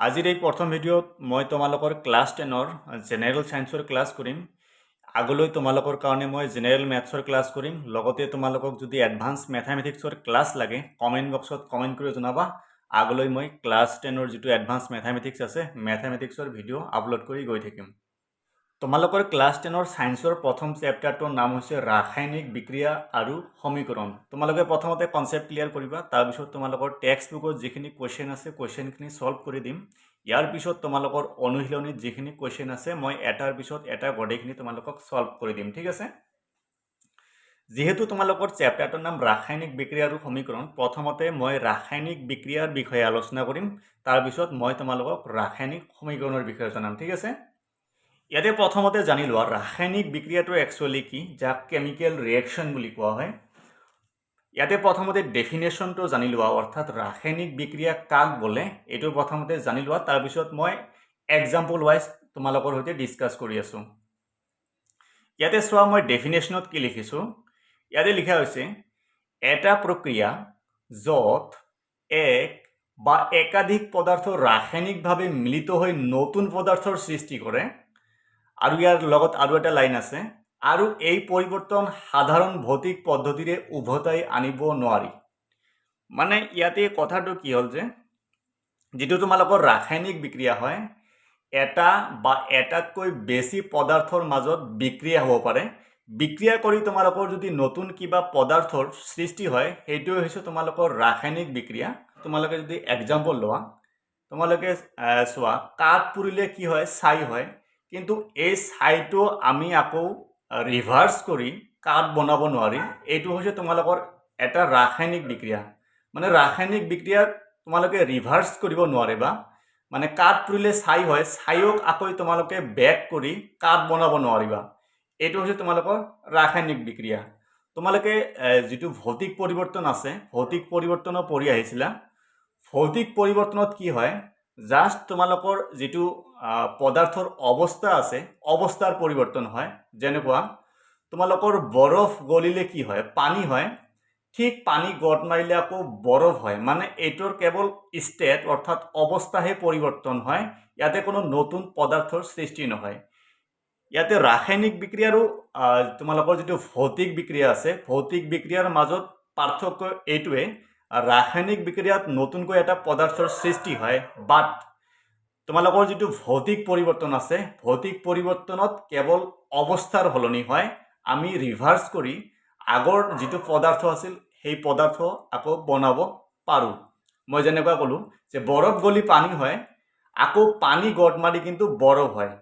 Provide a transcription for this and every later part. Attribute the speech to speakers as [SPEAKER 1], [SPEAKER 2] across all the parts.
[SPEAKER 1] আজিৰ এই প্ৰথম ভিডিঅ'ত মই তোমালোকৰ ক্লাছ 10ৰ জেনেৰেল ছায়েন্সৰ ক্লাছ কৰিম। আগলৈ তোমালোকৰ কাৰণে মই জেনেৰেল মেথছৰ ক্লাছ কৰিম। লগতে তোমালোকক যদি এডভান্স মেথামেটিক্সৰ ক্লাছ লাগে কমেণ্ট বক্সত কমেণ্ট কৰি জনাবা। আগলৈ মই ক্লাছ 10ৰ যিটো এডভান্স মেথামেটিক্স আছে মেথামেটিক্সৰ ভিডিঅ' আপলোড কৰি গৈ থাকিম। তোমালোকৰ ক্লাছ 10ৰ ছায়েন্সৰ প্ৰথম চেপ্টাৰটোৰ নাম হৈছে ৰাসায়নিক বিক্ৰিয়া আৰু সমীকৰণ। তোমালোকে প্ৰথমতে কনচেপ্ট ক্লিয়াৰ কৰিবা, তাৰপিছত তোমালোকৰ টেক্সট বুকত যিখিনি কুৱেশ্যন আছে কুৱেশ্যনখিনি ছল্ভ কৰি দিম। ইয়াৰ পিছত তোমালোকৰ অনুশীলনীত যিখিনি কুৱেশ্যন আছে মই এটাৰ পিছত এটা গোটেইখিনি তোমালোকক ছল্ভ কৰি দিম, ঠিক আছে। যেহেতু তোমালোকৰ চেপ্টাৰটোৰ নাম ৰাসায়নিক বিক্ৰিয়া আৰু সমীকৰণ, প্ৰথমতে মই ৰাসায়নিক বিক্ৰিয়াৰ বিষয়ে আলোচনা কৰিম, তাৰপিছত মই তোমালোকক ৰাসায়নিক সমীকৰণৰ বিষয়ে জনাম, ঠিক আছে। ইয়াতে প্ৰথমতে জানি লোৱা ৰাসায়নিক বিক্ৰিয়াটো একচুৱেলি কি, যাক কেমিকেল ৰিয়েকশ্যন বুলি কোৱা হয়। ইয়াতে প্ৰথমতে ডেফিনেশ্যনটো জানি লোৱা, অৰ্থাৎ ৰাসায়নিক বিক্ৰিয়া কাক বোলে এইটো প্ৰথমতে জানি লোৱা, তাৰপিছত মই এক্সাম্পল ৱাইজ তোমালোকৰ সৈতে ডিছকাছ কৰি আছোঁ। ইয়াতে চোৱা মই ডেফিনেশ্যনত কি লিখিছোঁ। ইয়াতে লিখা হৈছে এটা প্ৰক্ৰিয়া য'ত এক বা একাধিক পদাৰ্থ ৰাসায়নিকভাৱে মিলিত হৈ নতুন পদাৰ্থৰ সৃষ্টি কৰে, আৰু ইয়াৰ লগত আৰু এটা লাইন আছে, আৰু এই পৰিৱৰ্তন সাধাৰণ ভৌতিক পদ্ধতিৰে উভতাই আনিব নোৱাৰি। মানে ইয়াতে কথাটো কি হ'ল যে যিটো তোমালোকৰ ৰাসায়নিক বিক্ৰিয়া হয়, এটা বা এটাতকৈ বেছি পদাৰ্থৰ মাজত বিক্ৰিয়া হ'ব পাৰে। বিক্ৰিয়া কৰি তোমালোকৰ যদি নতুন কিবা পদাৰ্থৰ সৃষ্টি হয়, সেইটোৱে হৈছে তোমালোকৰ ৰাসায়নিক বিক্ৰিয়া। তোমালোকে যদি এক্সাম্পল লোৱা, তোমালোকে চোৱা কাঠ পুৰিলে কি হয়, ছাই হয়, কিন্তু এই ছাইটো আমি আকৌ ৰিভাৰ্চ কৰি কাঠ বনাব নোৱাৰিম। এইটো হৈছে তোমালোকৰ এটা ৰাসায়নিক বিক্ৰিয়া। মানে ৰাসায়নিক বিক্ৰিয়া তোমালোকে ৰিভাৰ্চ কৰিব নোৱাৰিবা। মানে কাঠ পুৰিলে ছাই হয়, ছাইক আকৌ তোমালোকে বেক কৰি কাঠ বনাব নোৱাৰিবা। এইটো হৈছে তোমালোকৰ ৰাসায়নিক বিক্ৰিয়া। তোমালোকে যিটো ভৌতিক পৰিৱৰ্তন আছে, ভৌতিক পৰিৱৰ্তনো পঢ়ি আহিছিলা। ভৌতিক পৰিৱৰ্তনত কি হয়, জাষ্ট তোমালোকৰ যিটো পদাৰ্থৰ অৱস্থা আছে, অৱস্থাৰ পৰিৱৰ্তন হয়। যেনেকুৱা তোমালোকৰ বৰফ গলিলে কি হয়, পানী হয়, ঠিক পানী গট মাৰিলে আকৌ বৰফ হয়। মানে এইটোৰ কেৱল ষ্টেট অৰ্থাৎ অৱস্থাহে পৰিৱৰ্তন হয়, ইয়াতে কোনো নতুন পদাৰ্থৰ সৃষ্টি নহয়। ইয়াতে ৰাসায়নিক বিক্ৰিয়া আৰু তোমালোকৰ যিটো ভৌতিক বিক্ৰিয়া আছে, ভৌতিক বিক্ৰিয়াৰ মাজত পাৰ্থক্য এইটোৱে, ৰাসায়নিক বিক্ৰিয়াত নতুনকৈ এটা পদাৰ্থৰ সৃষ্টি হয়, বাট তোমালোকৰ যিটো ভৌতিক পৰিৱৰ্তন আছে, ভৌতিক পৰিৱৰ্তনত কেৱল অৱস্থাৰ সলনি হয়। আমি ৰিভাৰ্চ কৰি আগৰ যিটো পদাৰ্থ আছিল সেই পদাৰ্থ আকৌ বনাব পাৰোঁ। মই যেনেকুৱা ক'লোঁ যে বৰফ গলি পানী হয়, আকৌ পানী গট মাৰি কিন্তু বৰফ হয়।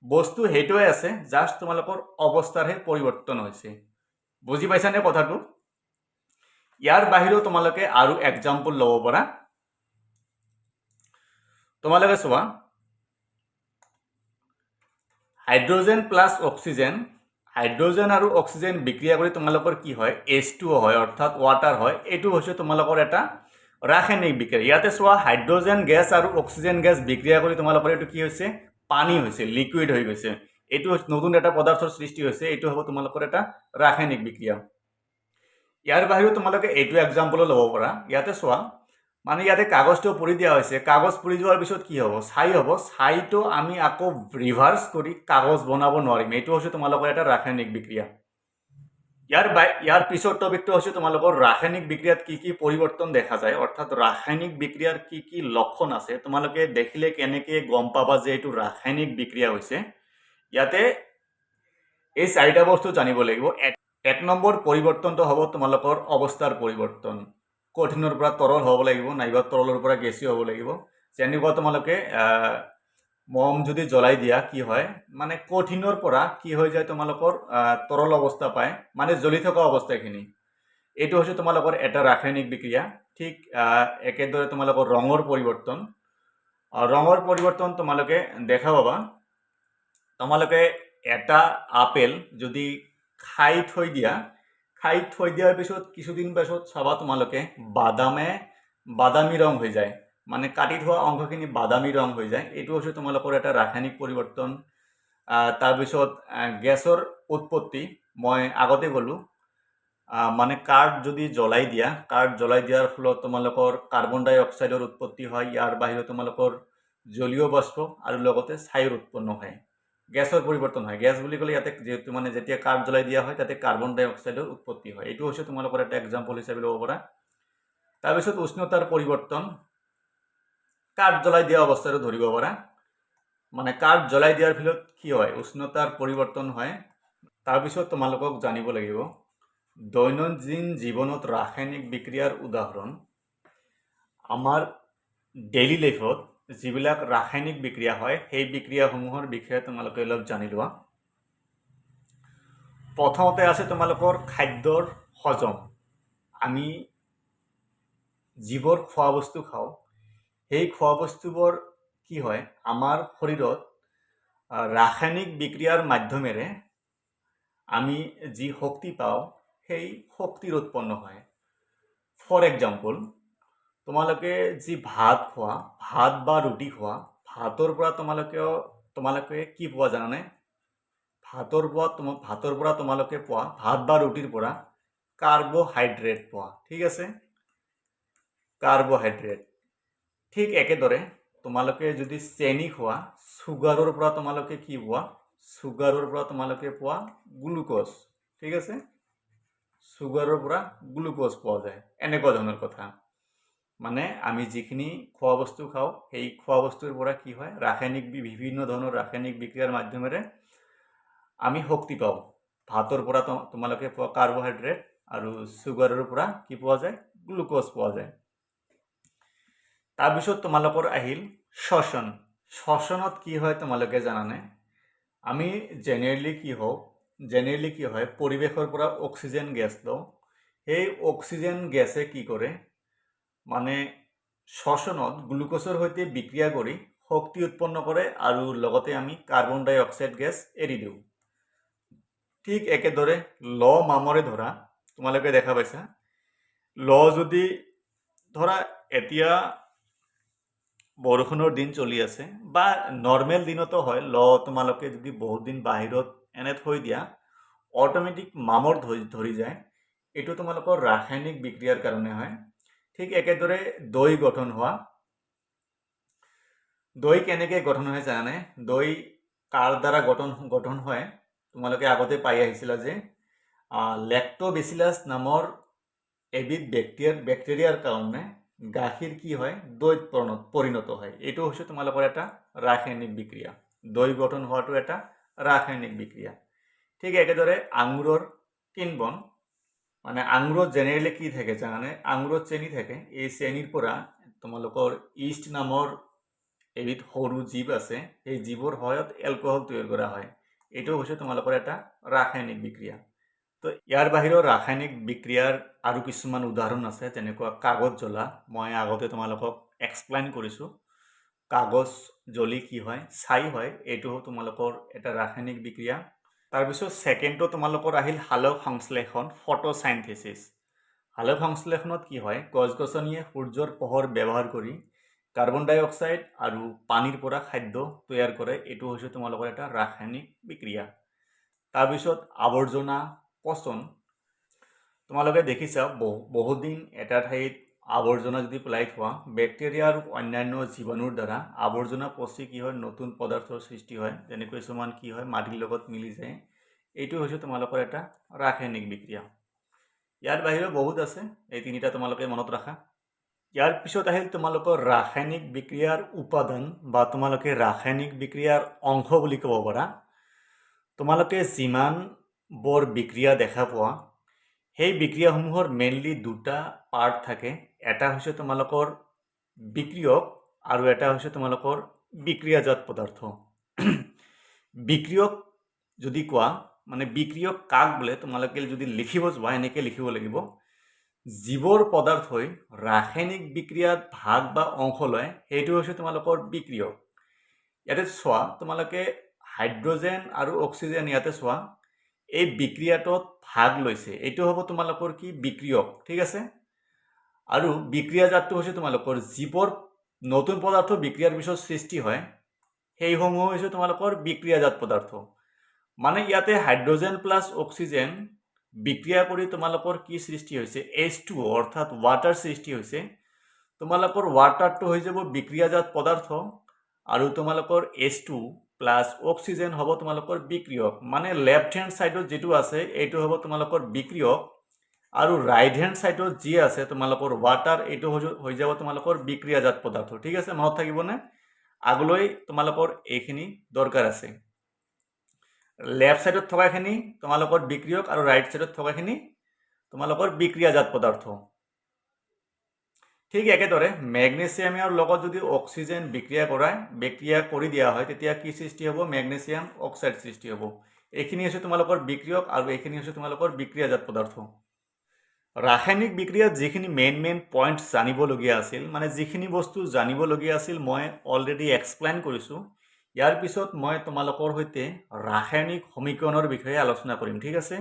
[SPEAKER 1] বস্তু সেইটোৱে আছে, জাষ্ট তোমালোকৰ অৱস্থাৰহে পৰিৱৰ্তন হৈছে। বুজি পাইছানে কথাটো? ইয়াৰ বাহিৰেও তোমালোকে আৰু এক্সাম্পল ল'ব পাৰা। তোমালোকে চোৱা হাইড্ৰজেন প্লাছ অক্সিজেন, হাইড্ৰজেন আৰু অক্সিজেন বিক্ৰিয়া কৰি তোমালোকৰ কি হয়, H2O হয়, অৰ্থাৎ ৱাটাৰ হয়। এইটো হৈছে তোমালোকৰ এটা ৰাসায়নিক বিক্ৰিয়া। ইয়াতে চোৱা হাইড্ৰজেন গেছ আৰু অক্সিজেন গেছ বিক্ৰিয়া কৰি তোমালোকৰ এইটো কি হৈছে, পানী হৈছে, লিকুইড হৈ গৈছে। এইটো নতুন এটা পদাৰ্থৰ সৃষ্টি হৈছে, এইটো হ'ব তোমালোকৰ এটা ৰাসায়নিক বিক্ৰিয়া। ইয়াৰ বাহিৰেও তোমালোকে এইটো এক্সাম্পলো ল'ব পাৰা। ইয়াতে চোৱা, মানে ইয়াতে কাগজটো পুৰি দিয়া হৈছে, কাগজ পুৰি যোৱাৰ পিছত কি হ'ব, ছাই হ'ব। ছাইটো আমি আকৌ ৰিভাৰ্চ কৰি কাগজ বনাব নোৱাৰিম। এইটো হৈছে তোমালোকৰ এটা ৰাসায়নিক বিক্ৰিয়া। ইয়াৰ পিছৰ টপিকটো হৈছে তোমালোকৰ ৰাসায়নিক বিক্ৰিয়াত কি কি পৰিৱৰ্তন দেখা যায়, অৰ্থাৎ ৰাসায়নিক বিক্ৰিয়াৰ কি কি লক্ষণ আছে, তোমালোকে দেখিলে কেনেকৈ গম পাবা যে এইটো ৰাসায়নিক বিক্ৰিয়া হৈছে। ইয়াতে এই চাৰিটা বস্তু জানিব লাগিব। এক নম্বৰ পৰিৱৰ্তনটো হ'ব তোমালোকৰ অৱস্থাৰ পৰিৱৰ্তন। কঠিনৰ পৰা তৰল হ'ব লাগিব, নাইবা তৰলৰ পৰা গেছীয় হ'ব লাগিব। যেনেকুৱা তোমালোকে মম যদি জ্বলাই দিয়া কি হয়, মানে কঠিনৰ পৰা কি হৈ যায়, তোমালোকৰ তৰল অৱস্থা পায়, মানে জ্বলি থকা অৱস্থাখিনি। এইটো হৈছে তোমালোকৰ এটা ৰাসায়নিক বিক্ৰিয়া। ঠিক একেদৰে তোমালোকৰ ৰঙৰ পৰিৱৰ্তন, ৰঙৰ পৰিৱৰ্তন তোমালোকে দেখা পাবা। তোমালোকে এটা আপেল যদি খাই থৈ দিয়াৰ পিছত কিছুদিন পাছত চাবা তোমালোকে বাদামী ৰং হৈ যায়, মানে কাটি থোৱা অংশখিনি বাদামী ৰং হৈ যায়। এইটো হৈছে তোমালোকৰ এটা ৰাসায়নিক পৰিৱৰ্তন। তাৰপিছত গেছৰ উৎপত্তি, মই আগতে ক'লোঁ, মানে কাঠ যদি জ্বলাই দিয়াৰ ফলত তোমালোকৰ কাৰ্বন ডাই অক্সাইডৰ উৎপত্তি হয়। ইয়াৰ বাহিৰে তোমালোকৰ জলীয় বাষ্প আৰু লগতে ছাইৰ উৎপন্ন হয়, গেছৰ পৰিৱৰ্তন হয়। গেছ বুলি ক'লে ইয়াতে যিহেতু মানে যেতিয়া কাঠ জ্বলাই দিয়া হয় তাতে কাৰ্বন ডাই অক্সাইডৰ উৎপত্তি হয়। এইটো হৈছে তোমালোকৰ এটা এক্সাম্পল হিচাপে ল'ব পাৰা। তাৰপিছত উষ্ণতাৰ পৰিৱৰ্তন, কাঠ জ্বলাই দিয়া অৱস্থাটো ধৰিব পাৰা, মানে কাঠ জ্বলাই দিয়াৰ ফলত কি হয়, উষ্ণতাৰ পৰিৱৰ্তন হয়। তাৰপিছত তোমালোকক জানিব লাগিব দৈনন্দিন জীৱনত ৰাসায়নিক বিক্ৰিয়াৰ উদাহৰণ। আমাৰ ডেইলি লাইফত যিবিলাক ৰাসায়নিক বিক্ৰিয়া হয় সেই বিক্ৰিয়াসমূহৰ বিষয়ে তোমালোকে অলপ জানি লোৱা। প্ৰথমতে আছে তোমালোকৰ খাদ্যৰ হজম। আমি যিবোৰ খোৱা বস্তু খাওঁ সেই খোৱা বস্তুবোৰ কি হয়, আমাৰ শৰীৰত ৰাসায়নিক বিক্ৰিয়াৰ মাধ্যমেৰে আমি যি শক্তি পাওঁ সেই শক্তিৰ উৎপন্ন হয়। ফৰ এক্সাম্পল, তোমালোকে যি ভাত খোৱা, ভাত বা ৰুটি খোৱা, ভাতৰ পৰা তোমালোকে কি পোৱা জানানে? ভাতৰ পৰা তোমালোকে পোৱা, ভাত বা ৰুটিৰ পৰা কাৰ্বহাইড্ৰেট পোৱা। ঠিক আছে, কাৰ্বহাইড্ৰেট। ঠিক একেদৰে তোমালোকে যদি চেনি খোৱা, চুগাৰৰ পৰা তোমালোকে কি পোৱা? চুগাৰৰ পৰা তোমালোকে পোৱা গ্লুক'জ। ঠিক আছে, চুগাৰৰ পৰা গ্লুক'জ পোৱা যায়। এনেকুৱা ধৰণৰ কথা। মানে আমি যিখিনি খোৱা বস্তু খাওঁ সেই খোৱা বস্তুৰ পৰা কি হয়, বিভিন্ন ধৰণৰ ৰাসায়নিক বিক্ৰিয়াৰ মাধ্যমেৰে আমি শক্তি পাওঁ। ভাতৰ পৰা তোমালোকে পোৱা কাৰ্বহাইড্ৰেট আৰু চুগাৰৰ পৰা কি পোৱা যায়? গ্লুক'জ পোৱা যায়। তাৰপিছত তোমালোকৰ আহিল শ্বসন। শ্বসনত কি হয় তোমালোকে জানানে? আমি জেনেৰেলি কি হয়, পৰিৱেশৰ পৰা অক্সিজেন গেছ লওঁ। সেই অক্সিজেন গেছে কি কৰে, মানে শ্বসনত গ্লুক'জৰ সৈতে বিক্ৰিয়া কৰি শক্তি উৎপন্ন কৰে আৰু লগতে আমি কাৰ্বন ডাই অক্সাইড গেছ এৰি দিওঁ। ঠিক একেদৰে মামৰে ধৰা, তোমালোকে দেখা পাইছা, যদি ধৰা এতিয়া বৰষুণৰ দিন চলি আছে বা নৰ্মেল দিনতো হয়, তোমালোকে যদি বহুত দিন বাহিৰত এনে থৈ দিয়া অট'মেটিক মামৰ ধৰি যায়। এইটো তোমালোকৰ ৰাসায়নিক বিক্ৰিয়াৰ কাৰণে হয়। ঠিক একেদৰে দৈ গঠন হোৱা। দৈ কেনেকৈ গঠন হয় জানানে? দৈ কাৰ দ্বাৰা গঠন হয় তোমালোকে আগতে পাই আহিছিলা যে লেক্টোবেচিলাছ নামৰ এবিধ বেক্টেৰিয়াৰ কাৰণে গাখীৰ কি হয়, দৈত পৰিণত হয়। এইটো হৈছে তোমালোকৰ এটা ৰাসায়নিক বিক্ৰিয়া। দৈ গঠন হোৱাটো এটা ৰাসায়নিক বিক্ৰিয়া। ঠিক একেদৰে আঙুৰৰ কিনবন, মানে আঙুৰত জেনেৰেলি কি থাকে জানানে? আঙুৰত চেনি থাকে। এই চেনিৰ পৰা তোমালোকৰ ইষ্ট নামৰ এবিধ সৰু জীৱ আছে, সেই জীৱৰ সহায়ত এলকহল তৈয়াৰ কৰা হয়। এইটো হৈছে তোমালোকৰ এটা ৰাসায়নিক বিক্ৰিয়া। তো ইয়াৰ বাহিৰৰ ৰাসায়নিক বিক্ৰিয়াৰ আৰু কিছুমান উদাহৰণ আছে, যেনেকুৱা কাগজ জ্বলা। মই আগতে তোমালোকক এক্সপ্লেইন কৰিছোঁ। কাগজ জ্বলি কি হয়, ছাই হয়। এইটো তোমালোকৰ এটা ৰাসায়নিক বিক্ৰিয়া। তাৰপিছত ছেকেণ্ডটো তোমালোকৰ আহিল সালোক সংশ্লেষণ, ফটোচাইন্থেচিছ। সালোক সংশ্লেষণত কি হয়, গছ গছনিয়ে সূৰ্যৰ পোহৰ ব্যৱহাৰ কৰি কাৰ্বন ডাই অক্সাইড আৰু পানীৰ পৰা খাদ্য তৈয়াৰ কৰে। এইটো হৈছে তোমালোকৰ এটা ৰাসায়নিক বিক্ৰিয়া। তাৰপিছত আৱৰ্জনা পচন। তোমালোকে দেখিছা বহুত দিন এটা ঠাইত আৱৰ্জনা যদি পেলাই থোৱা, বেক্টেৰিয়া আৰু অন্যান্য জীৱাণুৰ দ্বাৰা আৱৰ্জনা পচি কি হয়, নতুন পদাৰ্থৰ সৃষ্টি হয়। যেনেকৈ কিছুমান কি হয়, মাটিৰ লগত মিলি যায়। এইটো হৈছে তোমালোকৰ এটা ৰাসায়নিক বিক্ৰিয়া। ইয়াৰ বাহিৰেও বহুত আছে, এই তিনিটা তোমালোকে মনত ৰাখা। ইয়াৰ পিছত আহিল তোমালোকৰ ৰাসায়নিক বিক্ৰিয়াৰ উপাদান বা তোমালোকে ৰাসায়নিক বিক্ৰিয়াৰ অংশ বুলি ক'ব পাৰা। তোমালোকে যিমানবোৰ বিক্ৰিয়া দেখা পোৱা সেই বিক্ৰিয়াসমূহৰ মেইনলি দুটা পাৰ্ট থাকে। এটা হৈছে তোমালোকৰ বিক্ৰিয়ক আৰু এটা হৈছে তোমালোকৰ বিক্ৰিয়াজাত পদাৰ্থ। বিক্ৰিয়ক যদি কোৱা, মানে বিক্ৰিয়ক কাক বোলে, তোমালোকে যদি লিখিব যোৱা এনেকৈ লিখিব লাগিব, যিবোৰ পদাৰ্থই ৰাসায়নিক বিক্ৰিয়াত ভাগ বা অংশ লয় সেইটো হৈছে তোমালোকৰ বিক্ৰিয়ক। ইয়াতে চোৱা, তোমালোকে হাইড্ৰজেন আৰু অক্সিজেন ইয়াতে চোৱা, এই বিক্ৰিয়াটোত ভাগ লৈছে, এইটো হ'ব তোমালোকৰ কি, বিক্ৰিয়ক। ঠিক আছে, আৰু বিক্ৰিয়াজাতটো হৈছে তোমালোকৰ যিবোৰ নতুন পদাৰ্থ বিক্ৰিয়াৰ পিছত সৃষ্টি হয় সেইসমূহ হৈছে তোমালোকৰ বিক্ৰিয়াজাত পদাৰ্থ। মানে ইয়াতে হাইড্ৰজেন প্লাছ অক্সিজেন বিক্ৰিয়া কৰি তোমালোকৰ কি সৃষ্টি হৈছে, H2O অৰ্থাৎ ৱাটাৰ সৃষ্টি হৈছে। তোমালোকৰ ৱাটাৰটো হৈ যাব বিক্ৰিয়াজাত পদাৰ্থ আৰু তোমালোকৰ H2 প্লাছ অক্সিজেন হ'ব তোমালোকৰ বিক্ৰিয়ক মানে লেফ্ট হেণ্ড ছাইডত যিটো আছে এইটো হ'ব তোমালোকৰ বিক্ৰিয়ক আৰু ৰাইট হেণ্ড ছাইডত যি আছে তোমালোকৰ ৱাটাৰ এইটো হৈ যাব তোমালোকৰ বিক্ৰিয়াজাত পদাৰ্থ ঠিক আছে মনত থাকিবনে আগলৈ তোমালোকৰ এইখিনি দৰকাৰ আছে লেফ্ট সাইডত থকাখিনি তোমালোকৰ বিক্ৰিয়ক আৰু ৰাইট সাইডত থকাখিনি তোমালোকৰ বিক্ৰিয়াজাত পদাৰ্থ ঠিক একেদৰে মেগনেছিয়ামৰ লগত যদি অক্সিজেন বিক্ৰিয়া কৰি দিয়া হয় তেতিয়া কি সৃষ্টি হ'ব মেগনেছিয়াম অক্সাইড সৃষ্টি হ'ব এইখিনি হৈছে তোমালোকৰ বিক্ৰিয়ক আৰু এইখিনি হৈছে তোমালোকৰ বিক্ৰিয়াজাত পদাৰ্থ ৰাসায়নিক বিক্ৰিয়াত যিখিনি মেইন পইণ্টছ জানিবলগীয়া আছিল মানে যিখিনি বস্তু জানিবলগীয়া আছিল মই অলৰেডি এক্সপ্লেইন কৰিছোঁ ইয়াৰ পিছত মই তোমালোকৰ সৈতে ৰাসায়নিক সমীকৰণৰ বিষয়ে আলোচনা কৰিম ঠিক আছে